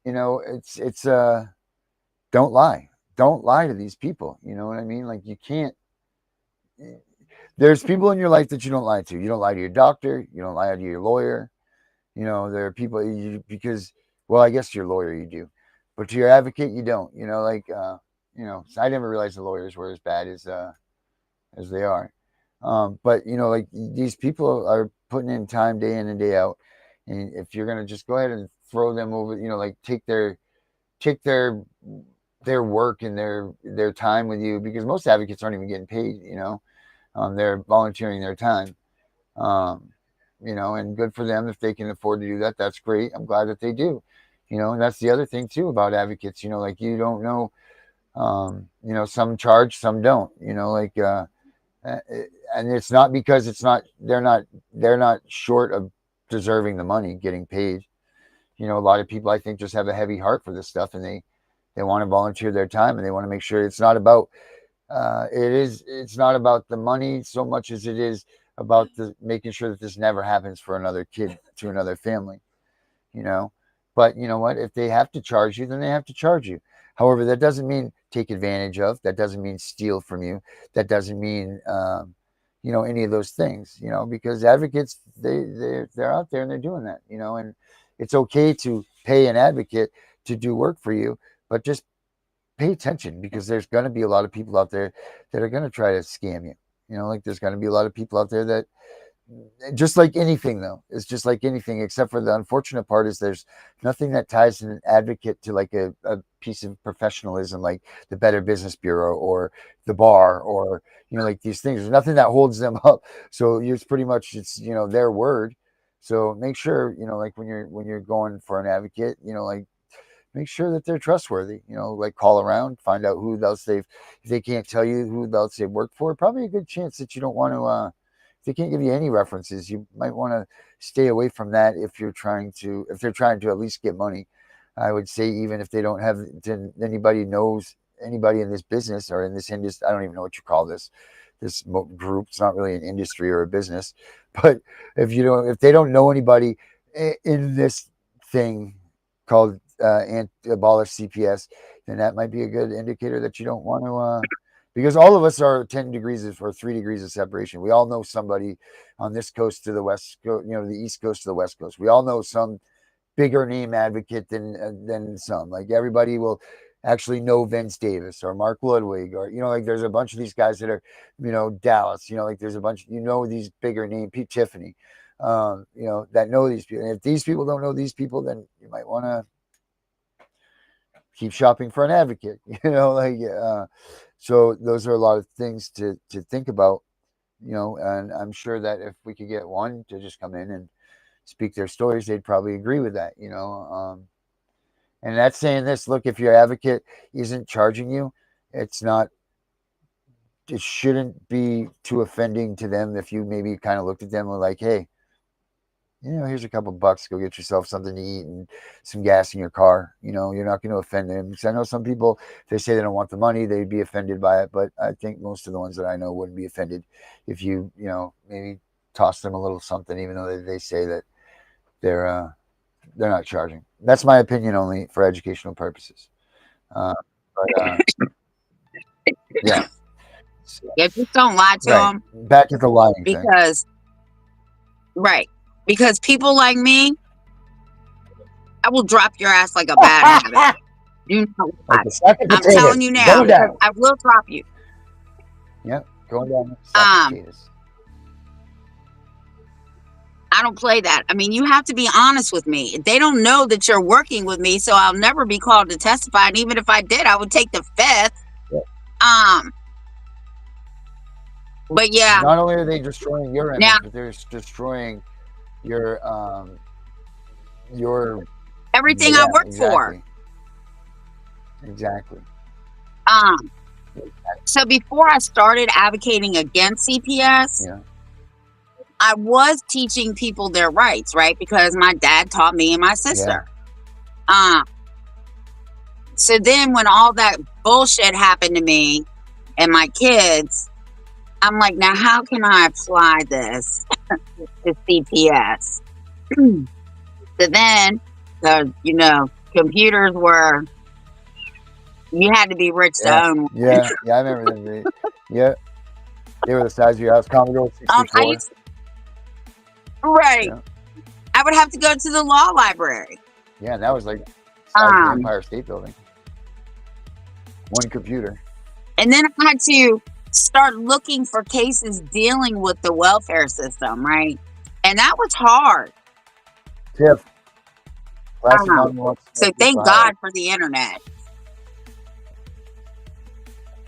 it's don't lie. Don't lie to these people. You know what I mean? Like you can't, there's people in your life that you don't lie to. You don't lie to your doctor. You don't lie to your lawyer. There are people because, well, I guess your lawyer you do, but to your advocate you don't. So I never realized the lawyers were as bad as they are. But like these people are putting in time day in and day out, and if you're gonna just go ahead and throw them over, like take their work and their time with you, because most advocates aren't even getting paid. They're volunteering their time. And good for them if they can afford to do that. That's great. I'm glad that they do. And that's the other thing too about advocates. Like you don't know. Some charge, some don't. And it's not because they're not short of deserving the money, getting paid. A lot of people I think just have a heavy heart for this stuff, and they want to volunteer their time, and they want to make sure it's not about it's not about the money so much as it is about making sure that this never happens for another kid to another family. But you know what, if they have to charge you, then they have to charge you. However, that doesn't mean take advantage of, that doesn't mean steal from you, that doesn't mean any of those things, because advocates, they're out there and they're doing that, and it's okay to pay an advocate to do work for you, but just pay attention, because there's going to be a lot of people out there that are going to try to scam you. Like there's going to be a lot of people out there that, just like anything though, it's just like anything, except for the unfortunate part is there's nothing that ties an advocate to like a piece of professionalism, like the Better Business Bureau or the bar, or like these things. There's nothing that holds them up. So it's pretty much their word. So make sure like when you're going for an advocate, like make sure that they're trustworthy. Like call around, find out who else if they can't tell you who else they've worked for, probably a good chance that you don't want to if they can't give you any references, you might want to stay away from that. If they're trying to at least get money, I would say, even if they don't have anybody knows anybody in this business or in this industry, I don't even know what you call this group. It's not really an industry or a business, but if they don't know anybody in this thing called and abolish CPS, then that might be a good indicator that you don't want to. Because all of us are 10 degrees or 3 degrees of separation. We all know somebody on this coast to the west coast, the East Coast to the West Coast. We all know some bigger name advocate than some. Like everybody will actually know Vince Davis or Mark Ludwig, or like there's a bunch of these guys that are, Dallas. Like there's a bunch. These bigger name Pete Tiffany, that know these people. And if these people don't know these people, then you might want to keep shopping for an advocate. So those are a lot of things to think about. And I'm sure that if we could get one to just come in and speak their stories, they'd probably agree with that. And that's saying this. Look, if your advocate isn't charging you, it shouldn't be too offending to them if you maybe kind of looked at them and were like, hey, here's a couple bucks, go get yourself something to eat and some gas in your car. You're not going to offend them. Because I know some people, if they say they don't want the money, they'd be offended by it. But I think most of the ones that I know wouldn't be offended if you, maybe toss them a little something, even though they say that they're not charging. That's my opinion, only for educational purposes. Yeah. Yeah, just don't lie to them. Back to the lying thing. Because people like me, I will drop your ass like a bad habit. Do not lie. I'm telling you now, I will drop you. Yep, going down. I don't play that. I mean, you have to be honest with me. They don't know that you're working with me, so I'll never be called to testify. And even if I did, I would take the fifth. Yeah. But yeah. Not only are they destroying your image, but they're destroying your everything I work for. Exactly. So before I started advocating against CPS, I was teaching people their rights, right? Because my dad taught me and my sister. So then when all that bullshit happened to me and my kids, I'm like, now how can I apply this to CPS? So then, computers were, you had to be rich to own one. Yeah, I remember them. They were the size of your house. Commodore 64. Right. Yeah. I would have to go to the law library. Yeah, and that was like the size of the Empire State Building. One computer. And then I had to start looking for cases dealing with the welfare system, right? And that was hard. Tiff. So thank God for the internet.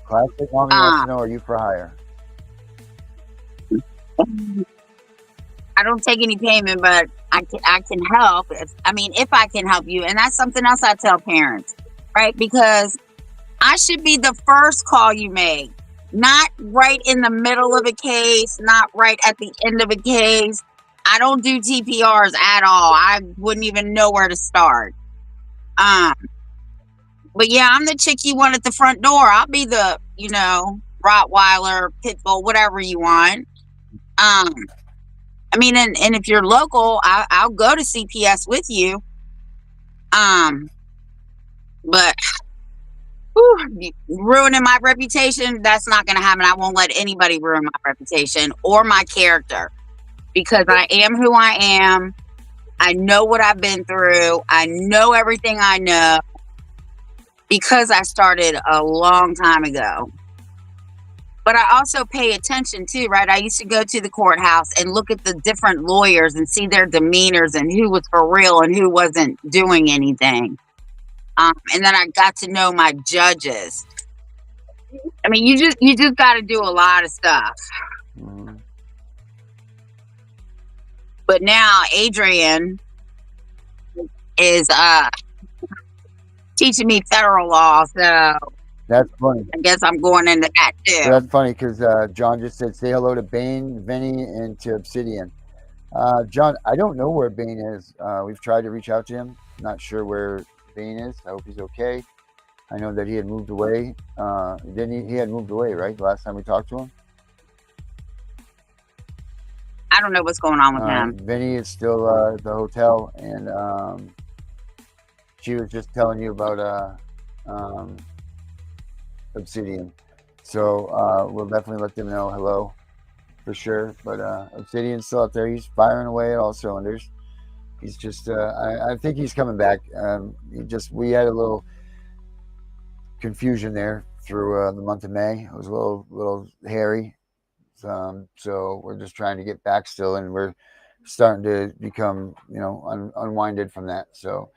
Classic Mommy wants to know, are you for hire? I don't take any payment, but I can help. If I can help you. And that's something else I tell parents, right? Because I should be the first call you make, not right in the middle of a case, not right at the end of a case. I don't do TPRs at all. I wouldn't even know where to start. But yeah, I'm the chick you want at the front door. I'll be the, Rottweiler, Pitbull, whatever you want. And if you're local, I'll go to CPS with you. But ruining my reputation, that's not going to happen. I won't let anybody ruin my reputation or my character, because I am who I am. I know what I've been through. I know everything I know because I started a long time ago. But I also pay attention too, right? I used to go to the courthouse and look at the different lawyers and see their demeanors and who was for real and who wasn't doing anything. And then I got to know my judges. You just got to do a lot of stuff. Mm-hmm. But now Adrian is teaching me federal law, so that's funny. I guess I'm going into that too. So that's funny because John just said, say hello to Bane, Vinny, and to Obsidian. John, I don't know where Bane is. We've tried to reach out to him. Not sure where Bane is. I hope he's okay. I know that he had moved away. He had moved away, right? The last time we talked to him? I don't know what's going on with him. Vinny is still at the hotel, and She was just telling you about Obsidian. So we'll definitely let them know hello for sure. But Obsidian's still out there. He's firing away at all cylinders. He's just I think he's coming back. We had a little confusion there through the month of May. It was a little hairy. So we're just trying to get back still, and we're starting to become, unwinded from that. So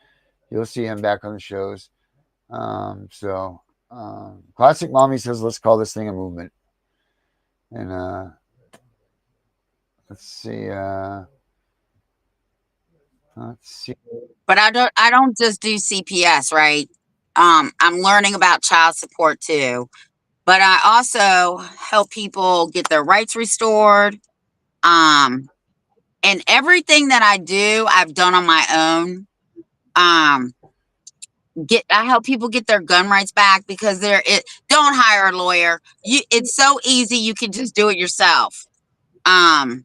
you'll see him back on the shows. Classic Mommy says, let's call this thing a movement. And let's see. But I don't just do CPS, right? I'm learning about child support too. But I also help people get their rights restored. And everything that I do, I've done on my own. I help people get their gun rights back because don't hire a lawyer. It's so easy, you can just do it yourself. I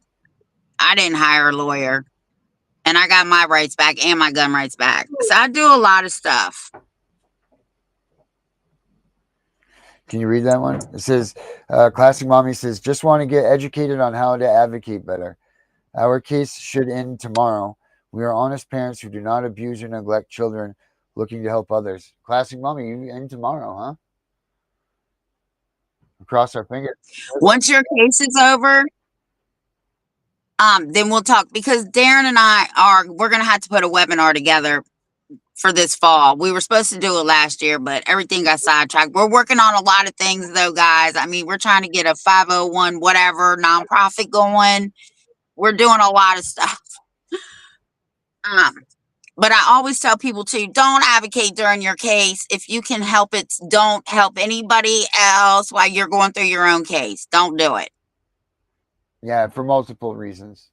didn't hire a lawyer, and I got my rights back and my gun rights back. So I do a lot of stuff. Can you read that one? It says, Classic Mommy says, just want to get educated on how to advocate better. Our case should end tomorrow. We are honest parents who do not abuse or neglect children looking to help others. Classic Mommy, you end tomorrow, huh? Cross our fingers. Once your case is over, then we'll talk, because Darren and we're going to have to put a webinar together for this fall. We were supposed to do it last year, but everything got sidetracked. We're working on a lot of things though, guys. I mean, we're trying to get a 501 whatever nonprofit going. We're doing a lot of stuff. But I always tell people too, don't advocate during your case. If you can help it, don't help anybody else while you're going through your own case. Don't do it. Yeah, for multiple reasons.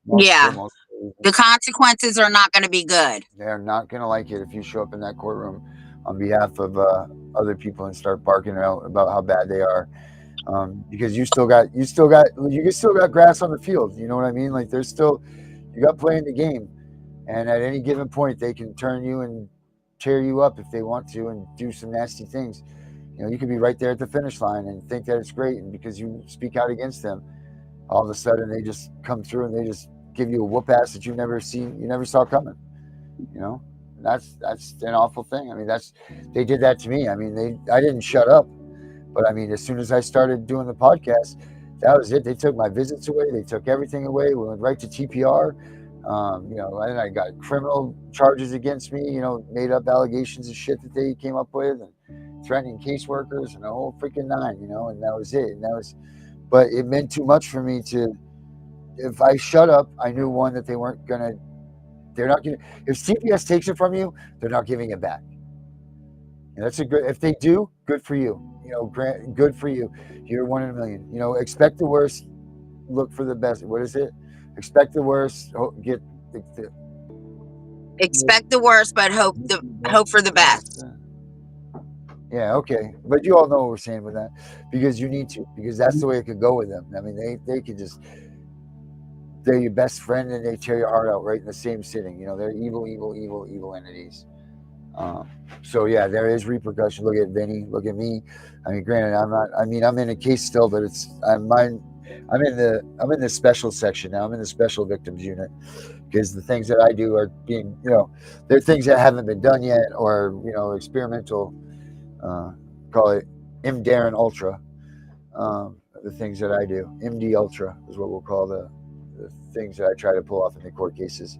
Multiple reasons. The consequences are not going to be good. They're not going to like it if you show up in that courtroom on behalf of other people and start barking out about how bad they are. Because you still got grass on the field. You know what I mean? Like you got playing the game, and at any given point they can turn you and tear you up if they want to and do some nasty things. You could be right there at the finish line and think that it's great, and because you speak out against them, all of a sudden they just come through and they just give you a whoop ass that you never saw coming. That's an awful thing. I mean, they did that to me. I mean, I didn't shut up, but I mean, as soon as I started doing the podcast, that was it. They took my visits away. They took everything away. We went right to TPR. And I got criminal charges against me. Made up allegations of shit that they came up with, and threatening caseworkers and the whole freaking nine. And that was it. But it meant too much for me if I shut up, I knew that they're not gonna, if CPS takes it from you, they're not giving it back. And that's if they do, good for you. Good for you. You're 1 in a million. Expect the worst, look for the best. What is it? Expect the worst, expect the worst, but hope for the best. Yeah, okay. But you all know what we're saying with that, because you need to, because that's the way it could go with them. I mean, they could just, they're your best friend and they tear your heart out right in the same sitting. They're evil entities. So yeah, there is repercussion. Look at Vinny, look at me. I mean, granted, I'm in a case still, but I'm in the special section now. I'm in the special victims unit, because the things that I do are being, they're things that haven't been done yet, or, experimental, call it Darren Ultra. The things that I do, MD Ultra is what we'll call the things that I try to pull off in the court cases.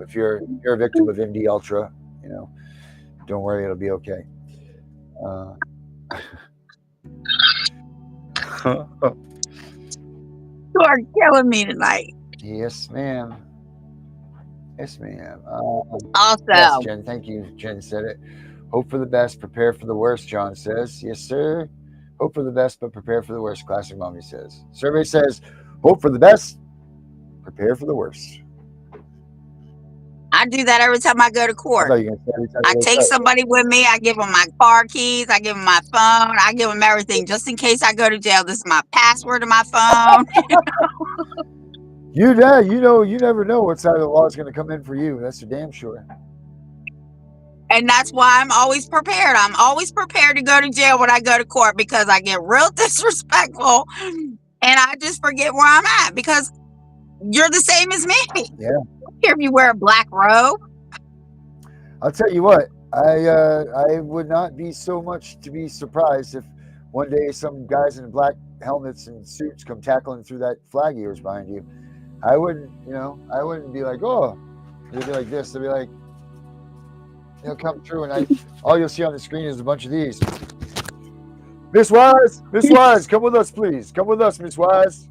If you're a victim of MD Ultra, don't worry, it'll be okay. You are killing me tonight. Yes, ma'am. Also, yes, Jen, thank you. Jen said it. Hope for the best, prepare for the worst, John says. Yes, sir. Hope for the best, but prepare for the worst, Classic Mommy says. Survey says, hope for the best, prepare for the worst. I do that every time I go to court. I take somebody with me. I give them my car keys. I give them my phone. I give them everything just in case I go to jail. This is my password to my phone. You never know what side of the law is going to come in for you. That's for damn sure. And that's why I'm always prepared. I'm always prepared to go to jail when I go to court because I get real disrespectful and I just forget where I'm at because you're the same as me. Yeah. I don't care if you wear a black robe. I'll tell you what, I would not be so much to be surprised if one day some guys in black helmets and suits come tackling through that flag of yours behind you. I wouldn't be like, oh, they'd be like this. They'd be like, they'll come through and all you'll see on the screen is a bunch of these. Miss Wise, come with us, please. Come with us, Miss Wise.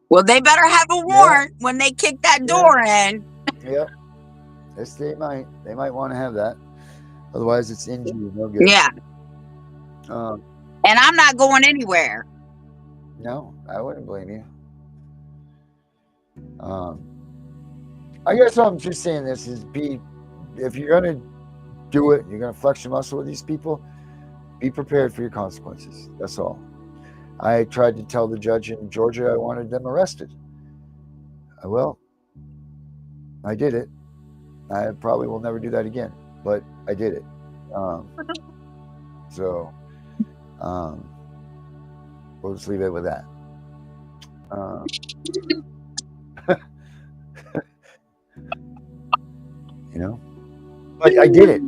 Well, they better have a warrant when they kick that door in. Yeah. Yes, they might. They might want to have that. Otherwise, it's injury. No good. Yeah. Um, And I'm not going anywhere. No, I wouldn't blame you. I guess I'm just saying this is if you're going to do it, you're going to flex your muscle with these people, be prepared for your consequences. That's all. I tried to tell the judge in Georgia I wanted them arrested. Well, I did it. I probably will never do that again, but I did it. We'll just leave it with that. But I did it.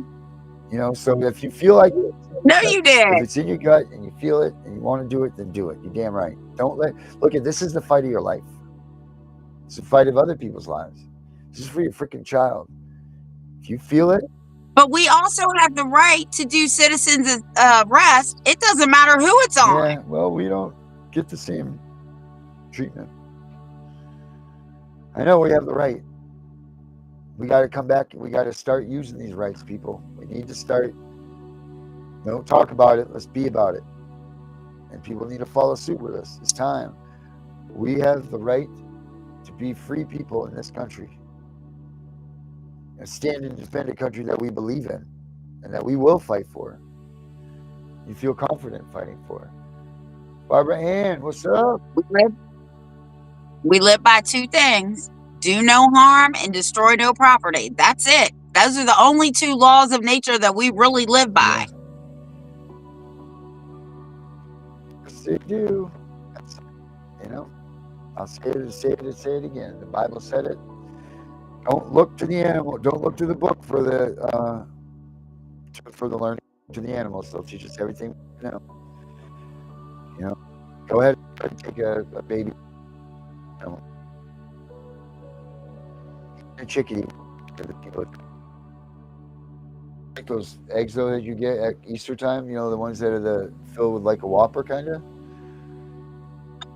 So if you feel like No, you did. if it's in your gut and you feel it and you want to do it, then do it. You're damn right. Look at this is the fight of your life. It's the fight of other people's lives. This is for your freaking child. If you feel it. But we also have the right to do citizens arrest. It doesn't matter who it's on. Yeah, well, we don't get the same treatment. I know we have the right. We got to come back. We got to start using these rights, people. We need to start. Don't talk about it. Let's be about it. And people need to follow suit with us. It's time. We have the right to be free people in this country and stand and defend a country that we believe in and that we will fight for. You feel confident fighting for. Barbara Ann, what's up? We live by two things: do no harm and destroy no property. That's it. Those are the only two laws of nature that we really live by. Yes, they do. I'll say it again. The Bible said it. Don't look to the animal. Don't look to the book for the learning to the animals. They'll teach us everything we know. Go ahead and take a baby. A chickadee. Like those eggs though that you get at Easter time, the ones that are filled with like a Whopper kind of.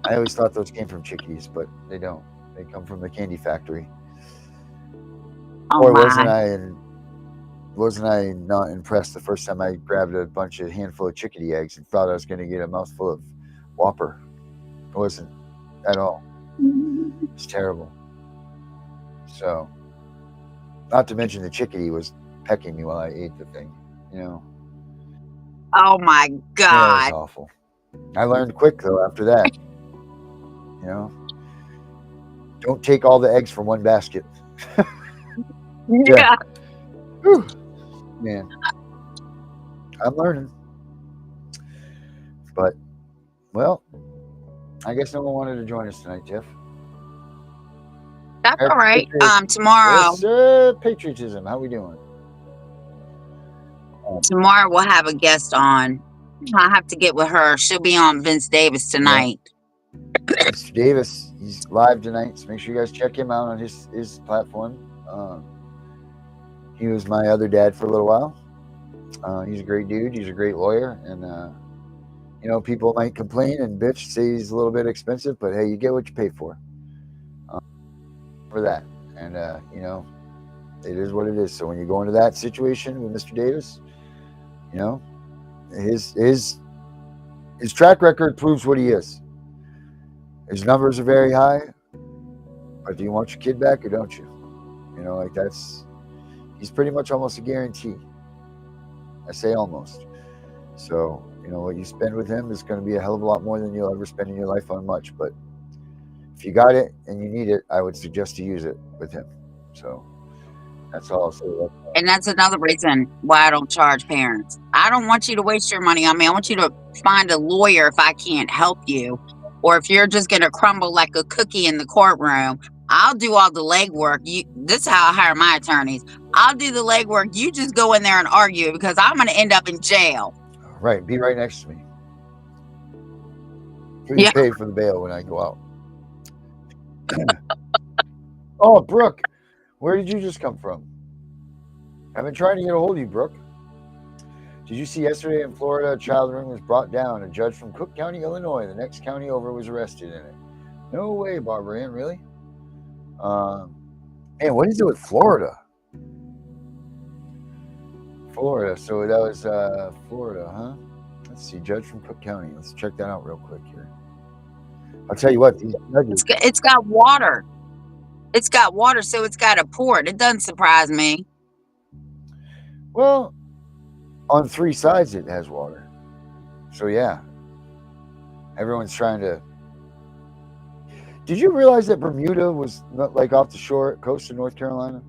I always thought those came from chickadees, but they don't. They come from the candy factory. Boy, wasn't I not impressed the first time I grabbed a handful of chickadee eggs and thought I was going to get a mouthful of Whopper. It wasn't at all. It's terrible. So, not to mention the chickadee was pecking me while I ate the thing. Oh my Yeah, God. it was awful. I learned quick though after that. Don't take all the eggs from one basket. Yeah. Whew. Man, I'm learning. But, well, I guess no one wanted to join us tonight, Tiff. That's all right. Tomorrow. Yes, patriotism. How we doing? Tomorrow we'll have a guest on. I have to get with her. She'll be on Vince Davis tonight. Mr. Davis, he's live tonight, so make sure you guys check him out on his platform. He was my other dad for a little while. He's a great dude. He's a great lawyer, and people might complain and bitch, say he's a little bit expensive, but hey, you get what you pay for that. And it is what it is. So when you go into that situation with Mr. Davis, his track record proves what he is. His numbers are very high, but do you want your kid back or don't you? He's pretty much almost a guarantee. I say almost. So, what you spend with him is going to be a hell of a lot more than you'll ever spend in your life on much. But if you got it and you need it, I would suggest to use it with him. So that's all I'll say. And that's another reason why I don't charge parents. I don't want you to waste your money on me. I want you to find a lawyer if I can't help you. Or if you're just going to crumble like a cookie in the courtroom, I'll do all the legwork. This is how I hire my attorneys. I'll do the legwork. You just go in there and argue because I'm going to end up in jail. Right. Be right next to me. You Yeah. pay for the bail when I go out. Oh, Brooke, where did you just come from? I've been trying to get a hold of you, Brooke. Did you see yesterday in Florida, a child ring was brought down? A judge from Cook County, Illinois, the next county over, was arrested in it. No way, Barbara Ann, really? Man, what is it with Florida? Florida, so that was Florida, huh? Let's see, judge from Cook County. Let's check that out real quick here. I'll tell you what, these judges, It's got water. It's got water, so it's got a port. It doesn't surprise me. well, on 3 sides it has water. So yeah, everyone's trying to. Did you realize that Bermuda was not like off the shore coast of North Carolina?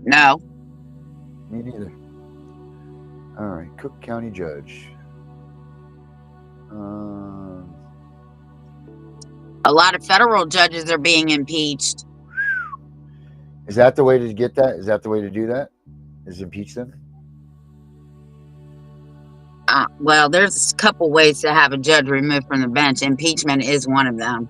No. Me neither. All right, Cook County judge. A lot of federal judges are being impeached. Is that the way to get that? Is that the way to do that? Is impeach them? Well, there's a couple ways to have a judge removed from the bench. Impeachment is one of them.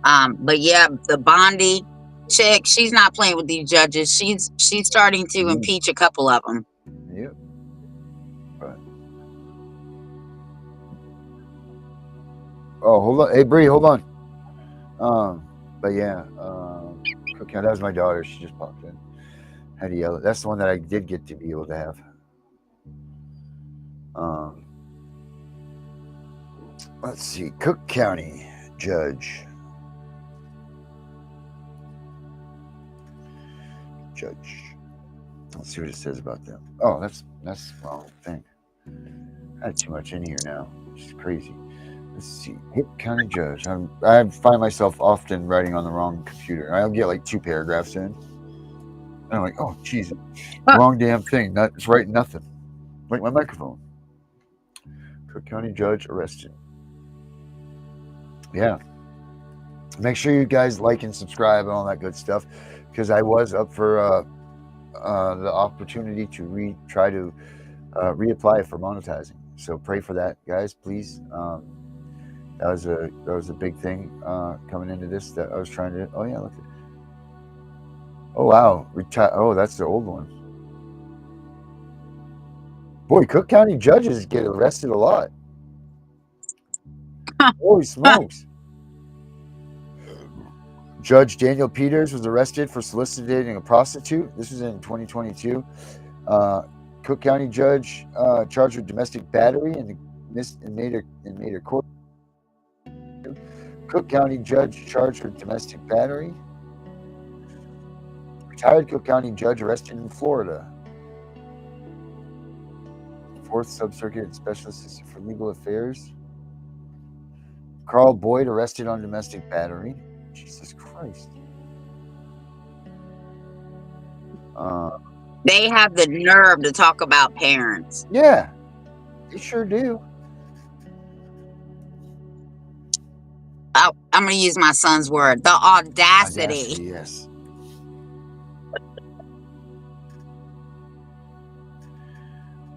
But yeah, the Bondi chick, she's not playing with these judges. She's starting to impeach a couple of them. Yep. Right. Oh, hold on. Hey, Bree, hold on. But yeah, Cook County, that was my daughter. She just popped in. Had to yell. That's the one that I did get to be able to have. Let's see, Cook County judge. Let's see what it says about them. Oh, that's the wrong thing. I had too much in here now. It's crazy. Let's see, Cook County judge. I find myself often writing on the wrong computer. I'll get like 2 paragraphs in, and I'm like, oh, geez, wrong damn thing. It's writing nothing. Like my microphone. Cook County judge arrested. Yeah. Make sure you guys like and subscribe and all that good stuff, because I was up for the opportunity to try to reapply for monetizing. So pray for that, guys, please. That was a big thing coming into this that I was trying to. Oh yeah, look at. Oh wow, oh, that's the old one. Boy, Cook County judges get arrested a lot. Holy smokes. Judge Daniel Peters was arrested for soliciting a prostitute. This was in 2022. Cook County judge charged with domestic battery and made her court. Cook County judge charged with domestic battery. Retired Cook County judge arrested in Florida. 4th Sub-Circuit Special Assistant for Legal Affairs. Carl Boyd arrested on domestic battery. Jesus Christ. They have the nerve to talk about parents. Yeah, they sure do. Oh, I'm going to use my son's word. The audacity. Yes.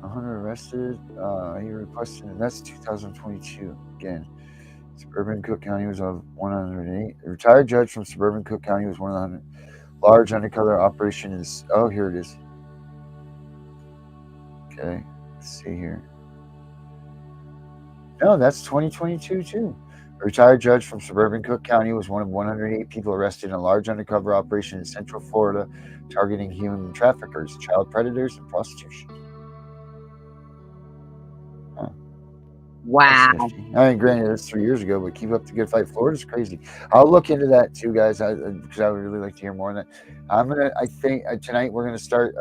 Arrested. He requested, and that's 2022 again. Suburban Cook County was of 108. A retired judge from Suburban Cook County was one of the 100. Large undercover operation is. Oh, here it is. Okay, let's see here. No, that's 2022 too. A retired judge from Suburban Cook County was one of 108 people arrested in a large undercover operation in Central Florida, targeting human traffickers, child predators, and prostitution. Wow. I mean, granted, that's 3 years ago, but keep up the good fight. Florida's crazy. I'll look into that too, guys, because I would really like to hear more on that. I think tonight we're gonna start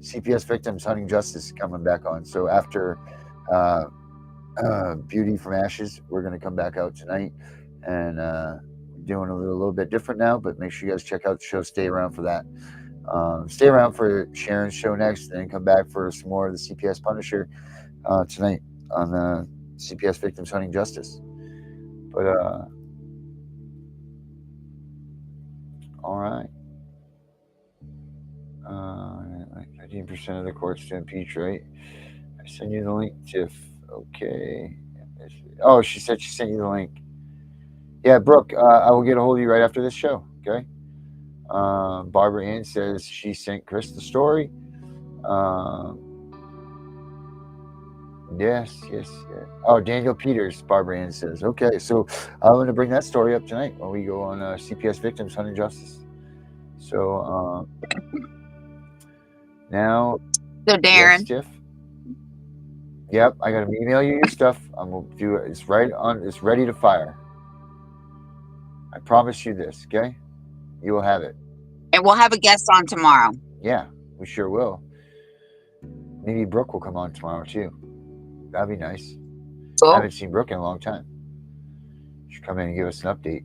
CPS victims hunting justice coming back on. So after Beauty from Ashes. We're going to come back out tonight, and doing a little bit different now, but make sure you guys check out the show. Stay around for that. Stay around for Sharon's show next, and then come back for some more of the CPS Punisher tonight on the CPS Victims Hunting Justice. But all right. 15% of the courts to impeach, right? I send you the link, Tiff. Okay. Oh, she said she sent you the link. Yeah, Brooke, I will get a hold of you right after this show, okay? Barbara Ann says she sent Chris the story. Yes. Oh, Daniel Peters, Barbara Ann says. Okay, so I'm going to bring that story up tonight when we go on CPS Victims Hunting Justice. So now, So Darren, yes, Tiff. Yep, I got to email you your stuff. I'm going to do it. It's right on. It's ready to fire. I promise you this, okay? You will have it. and we'll have a guest on tomorrow. Yeah, we sure will. Maybe Brooke will come on tomorrow too. That'd be nice. Cool. I haven't seen Brooke in a long time. She should come in and give us an update.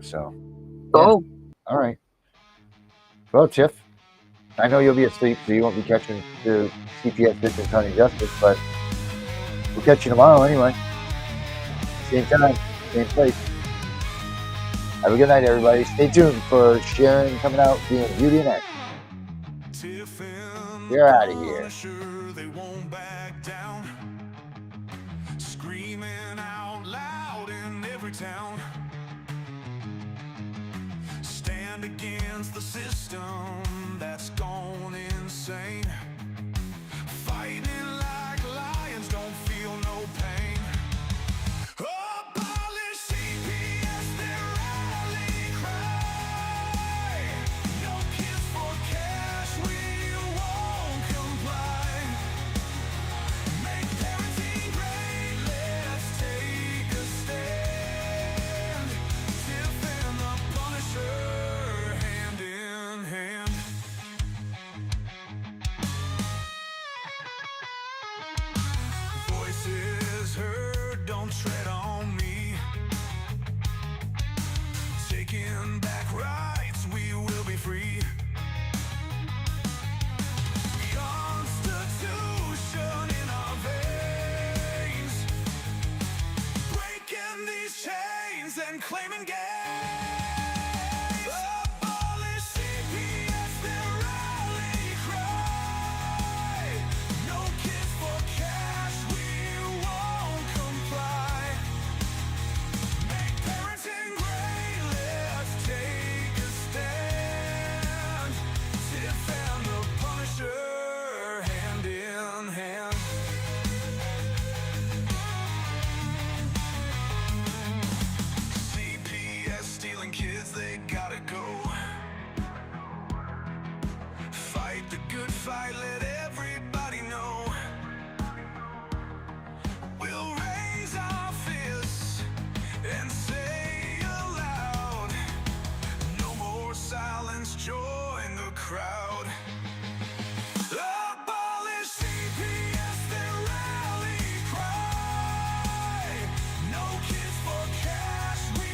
So, Cool. All right. Well, Tiff, I know you'll be asleep, so you won't be catching the CPS Victims Hunting Justice, but we'll catch you tomorrow anyway. Same time, same place. Have a good night, everybody. Stay tuned for Sharon coming out being Beauty and Action. You're out of here. They won't back down. Screaming out loud in every town. Stand against the system that's gone insane. Fighting like lions, don't feel no pain. Abolish CPS, their rally cry. No kids for cash, we won't comply. Make parenting great, let's take a stand. Tiff and the Punisher, hand in hand. Voices heard, don't tread on me. Taking back rights, we will be free. Constitution in our veins, breaking these chains and claiming gains. Abolish CPS, their rally cry. No kids for cash, we won't comply. Make parenting great, let's take a stand. Tiff and the Punisher, hand in hand. CPS stealing kids, they gotta go. Fight the good fight, let everybody know. We'll raise our fists and say aloud, no more silence, join the crowd. Abolish CPS, their rally cry. No kids for cash, we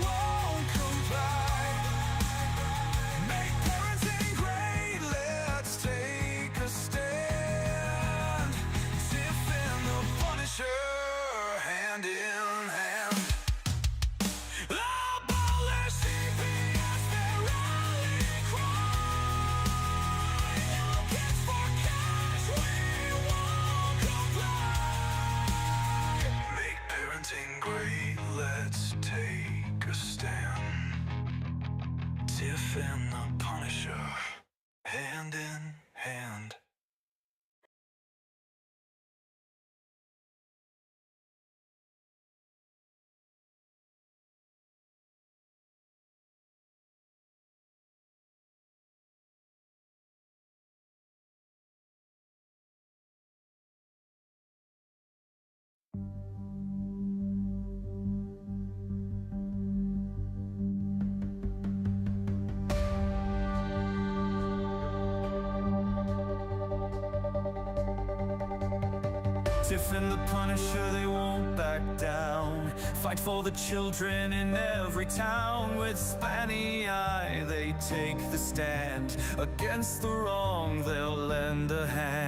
won't comply. Make parenting great, let's take a stand. Tiff and the Punisher, hand in hand. Abolish CPS, their rally cry. No kids for cash, we won't comply. Make parenting great, let's take a stand. Tiff and the Punisher, hand in hand. Tiff and the Punisher, they won't back down. Fight for the children in every town. With Spanny Eye, they take the stand. Against the wrong, they'll lend a hand.